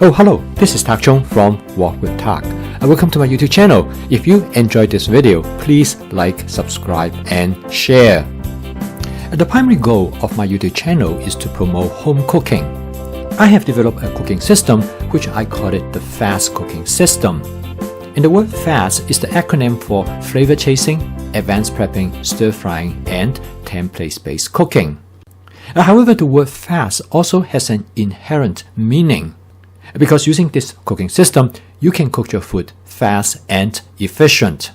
Oh, hello, this is Tak Chung from Walk with Tak. Welcome to my YouTube channel. If you enjoyed this video, please like, subscribe, and share. The primary goal of my YouTube channel is to promote home cooking. I have developed a cooking system which I call it the FAST cooking system. And the word FAST is the acronym for flavor chasing, advanced prepping, stir frying, and template-based cooking. However, the word FAST also has an inherent meaning. Because using this cooking system, you can cook your food fast and efficient.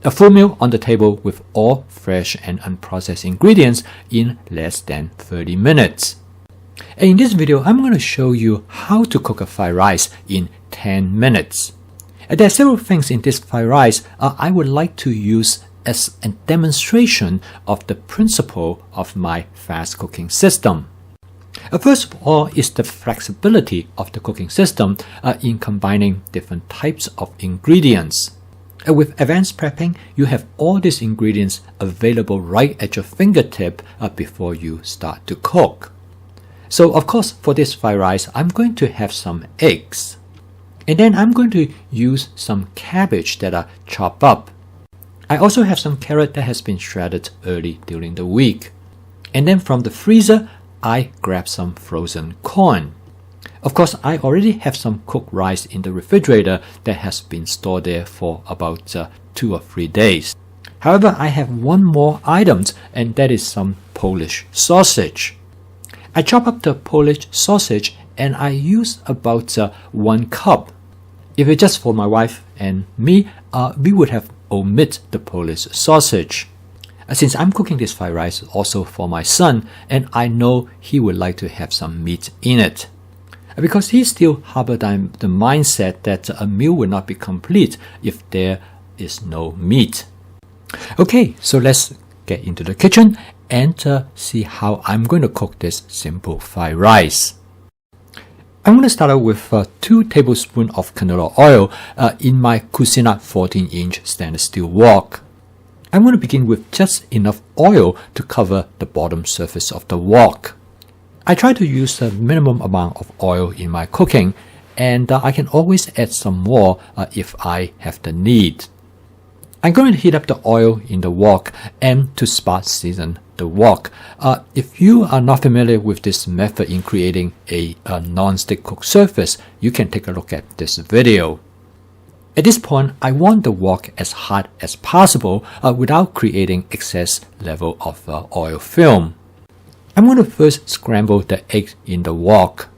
A full meal on the table with all fresh and unprocessed ingredients in less than 30 minutes. And in this video, I'm going to show you how to cook a fried rice in 10 minutes. There are several things in this fried rice I would like to use as a demonstration of the principle of my fast cooking system. First of all is the flexibility of the cooking system in combining different types of ingredients. With advanced prepping, you have all these ingredients available right at your fingertip before you start to cook. So of course, for this fried rice, I'm going to have some eggs. And then I'm going to use some cabbage that are chopped up. I also have some carrot that has been shredded early during the week. And then from the freezer, I grab some frozen corn. Of course, I already have some cooked rice in the refrigerator that has been stored there for about 2 or 3 days. However, I have one more item, and that is some Polish sausage. I chop up the Polish sausage and I use about 1 cup. If it's just for my wife and me, we would have omitted the Polish sausage. Since I'm cooking this fried rice also for my son, and I know he would like to have some meat in it. Because he still harbors the mindset that a meal will not be complete if there is no meat. Okay, so let's get into the kitchen and see how I'm going to cook this simple fried rice. I'm going to start out with 2 tablespoons of canola oil in my Cuisinart 14-inch stainless steel wok. I'm going to begin with just enough oil to cover the bottom surface of the wok. I try to use the minimum amount of oil in my cooking, and I can always add some more if I have the need. I'm going to heat up the oil in the wok and to spot season the wok. If you are not familiar with this method in creating a non-stick cooked surface, you can take a look at this video. At this point, I want the wok as hot as possible without creating excess level of oil film. I'm going to first scramble the egg in the wok.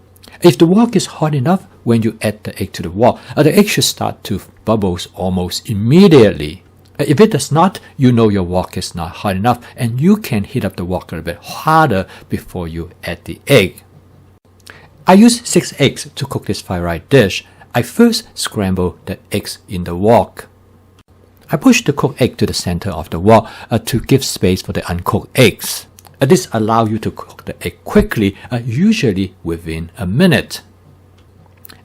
If the wok is hot enough, when you add the egg to the wok, the egg should start to bubble almost immediately. If it does not, you know your wok is not hot enough and you can heat up the wok a little bit harder before you add the egg. I use 6 eggs to cook this fried rice dish. I first scramble the eggs in the wok. I push the cooked egg to the center of the wok to give space for the uncooked eggs. This allows you to cook the egg quickly, usually within a minute.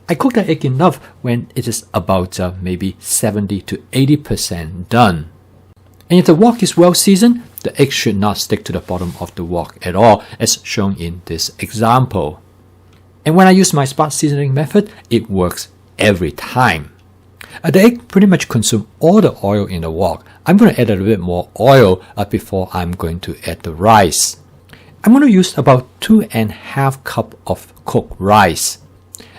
I cook the egg enough when it is about maybe 70 to 80% done. And if the wok is well seasoned, the egg should not stick to the bottom of the wok at all, as shown in this example. And when I use my spot seasoning method, it works every time. The egg pretty much consumes all the oil in the wok. I'm going to add a little bit more oil before I'm going to add the rice. I'm going to use about 2.5 cups of cooked rice.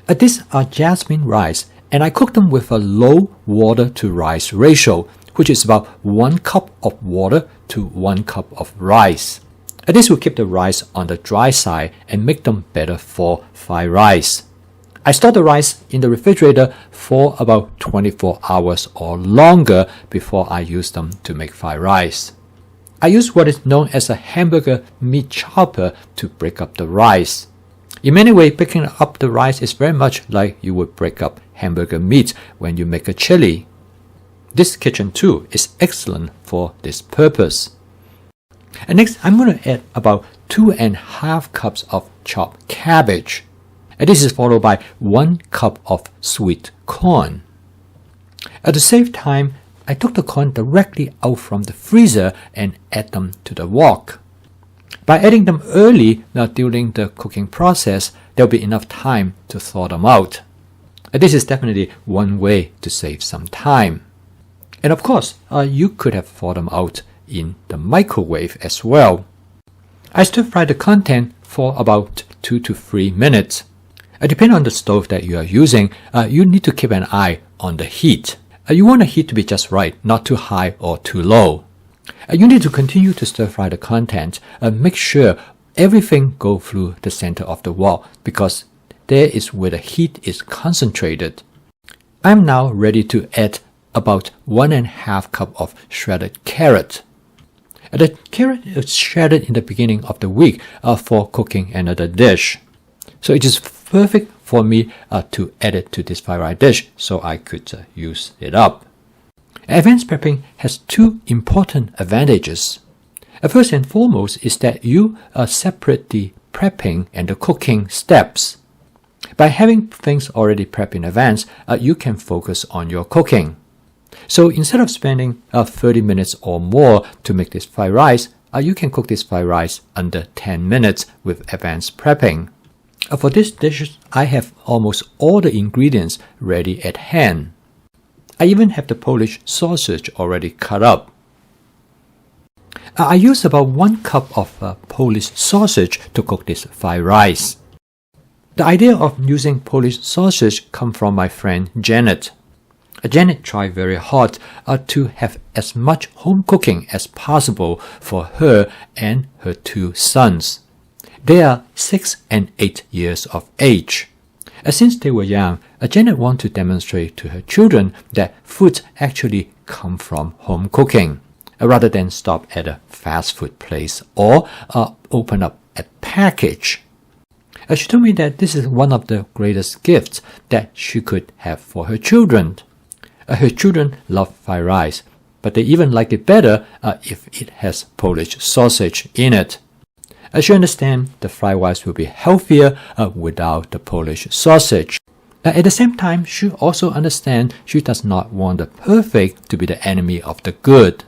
These are jasmine rice, and I cook them with a low water to rice ratio, which is about 1 cup of water to 1 cup of rice. This will keep the rice on the dry side and make them better for fried rice. I store the rice in the refrigerator for about 24 hours or longer before I use them to make fried rice. I use what is known as a hamburger meat chopper to break up the rice. In many ways, breaking up the rice is very much like you would break up hamburger meat when you make a chili. This kitchen tool is excellent for this purpose. And next, I'm going to add about 2.5 cups of chopped cabbage. And this is followed by 1 cup of sweet corn. At the same time, I took the corn directly out from the freezer and add them to the wok. By adding them early during the cooking process, there will be enough time to thaw them out. This is definitely one way to save some time. And of course, you could have thawed them out in the microwave as well. I stir-fry the content for about 2 to 3 minutes. Depending on the stove that you are using, you need to keep an eye on the heat. You want the heat to be just right, not too high or too low. You need to continue to stir-fry the content. Make sure everything goes through the center of the wok because there is where the heat is concentrated. I'm now ready to add about 1.5 cups of shredded carrot. The carrot is shredded in the beginning of the week for cooking another dish. So it is perfect for me to add it to this fried rice dish so I could use it up. Advanced prepping has 2 important advantages. First and foremost is that you separate the prepping and the cooking steps. By having things already prepped in advance, you can focus on your cooking. So instead of spending 30 minutes or more to make this fried rice, you can cook this fried rice under 10 minutes with advanced prepping. For this dish, I have almost all the ingredients ready at hand. I even have the Polish sausage already cut up. I used about 1 cup of Polish sausage to cook this fried rice. The idea of using Polish sausage comes from my friend Janet. Janet tried very hard to have as much home cooking as possible for her and her 2 sons. They are 6 and 8 years of age. Since they were young, Janet wanted to demonstrate to her children that food actually comes from home cooking, rather than stop at a fast food place or open up a package. She told me that this is one of the greatest gifts that she could have for her children. Her children love fried rice, but they even like it better if it has Polish sausage in it. She understands the fried rice will be healthier without the Polish sausage. At the same time, she also understands she does not want the perfect to be the enemy of the good.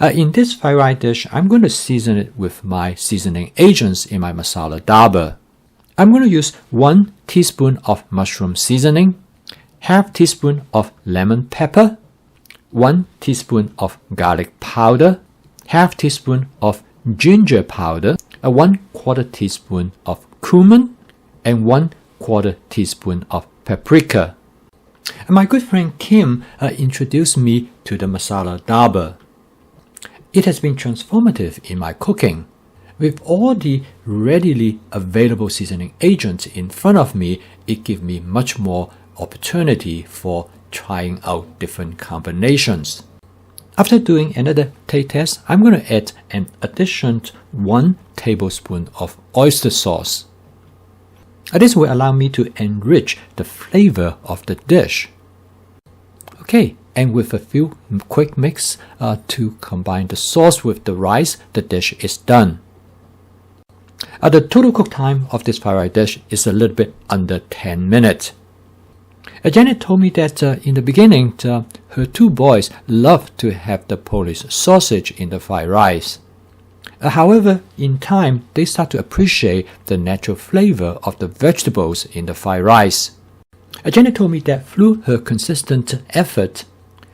In this fried rice dish, I'm going to season it with my seasoning agents in my masala dabar. I'm going to use 1 teaspoon of mushroom seasoning, half teaspoon of lemon pepper, 1 teaspoon of garlic powder, half teaspoon of ginger powder, 1/4 teaspoon of cumin, and 1/4 teaspoon of paprika. My good friend Kim introduced me to the masala dabar. It has been transformative in my cooking. With all the readily available seasoning agents in front of me, it gives me much more opportunity for trying out different combinations. After doing another taste test, I'm going to add an additional 1 tablespoon of oyster sauce. This will allow me to enrich the flavor of the dish. Okay, and with a few quick mix to combine the sauce with the rice, the dish is done. The total cook time of this fried rice dish is a little bit under 10 minutes. Janet told me that in the beginning, her 2 boys loved to have the Polish sausage in the fried rice. However, in time, they start to appreciate the natural flavor of the vegetables in the fried rice. Janet told me that through her consistent effort,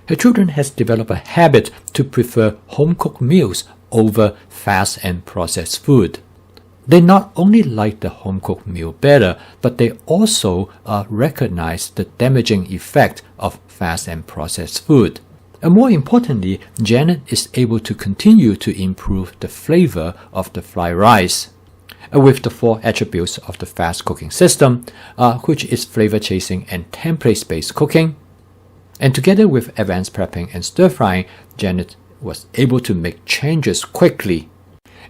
her children has developed a habit to prefer home-cooked meals over fast and processed food. They not only like the home-cooked meal better, but they also recognize the damaging effect of fast and processed food. And more importantly, Janet is able to continue to improve the flavor of the fried rice. With the 4 attributes of the fast cooking system, which is flavor chasing and template-based cooking, and together with advanced prepping and stir-frying, Janet was able to make changes quickly.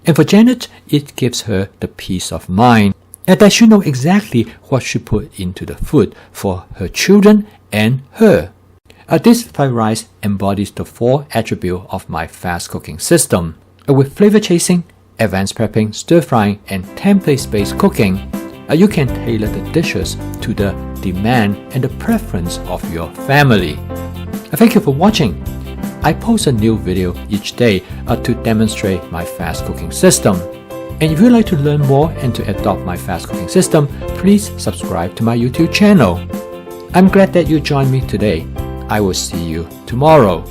And for Janet, it gives her the peace of mind and that she knows exactly what she put into the food for her children and her. This fried rice embodies the 4 attributes of my fast cooking system. With flavor chasing, advanced prepping, stir-frying, and template-based cooking, you can tailor the dishes to the demand and the preference of your family. Thank you for watching. I post a new video each day to demonstrate my fast cooking system. And if you'd like to learn more and to adopt my fast cooking system, please subscribe to my YouTube channel. I'm glad that you joined me today. I will see you tomorrow.